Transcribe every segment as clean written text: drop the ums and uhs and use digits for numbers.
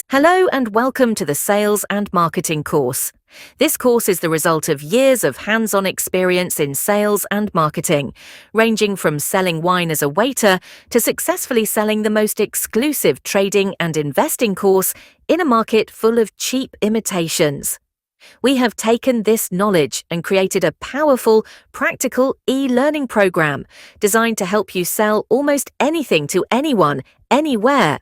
Hello and welcome to the Sales and Marketing course. This course is the result of years of hands-on experience in sales and marketing, ranging from selling wine as a waiter to successfully selling the most exclusive trading and investing course in a market full of cheap imitations. We have taken this knowledge and created a powerful, practical e-learning program designed to help you sell almost anything to anyone, anywhere.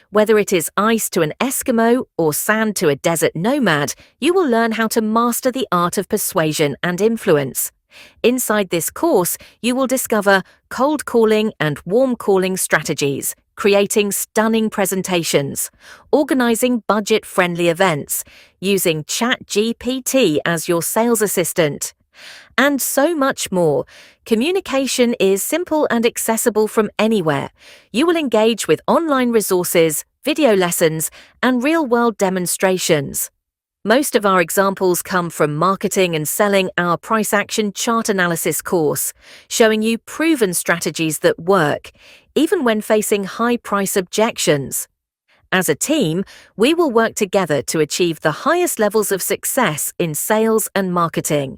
Whether it is ice to an Eskimo or sand to a desert nomad, you will learn how to master the art of persuasion and influence. Inside this course, you will discover cold calling and warm calling strategies, creating stunning presentations, organizing budget-friendly events, using ChatGPT as your sales assistant, and so much more. Communication is simple and accessible from anywhere. You will engage with online resources, video lessons, and real-world demonstrations. Most of our examples come from Marketing and Selling, our price action chart analysis course, showing you proven strategies that work, even when facing high price objections. As a team, we will work together to achieve the highest levels of success in sales and marketing.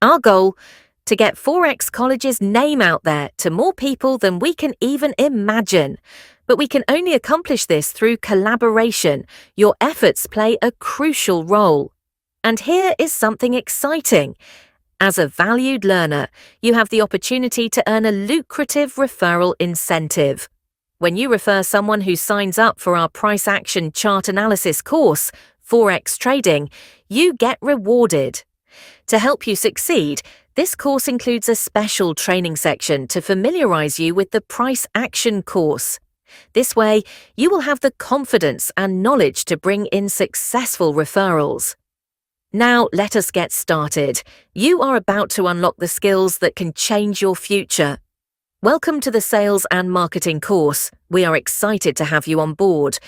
Our goal: to get Forex College's name out there to more people than we can even imagine. But we can only accomplish this through collaboration. Your efforts play a crucial role. And here is something exciting. As a valued learner, you have the opportunity to earn a lucrative referral incentive. When you refer someone who signs up for our price action chart analysis course, Forex Trading, you get rewarded. To help you succeed, this course includes a special training section to familiarize you with the price action course. This way, you will have the confidence and knowledge to bring in successful referrals. Now, let us get started. You are about to unlock the skills that can change your future. Welcome to the Sales and Marketing course. We are excited to have you on board.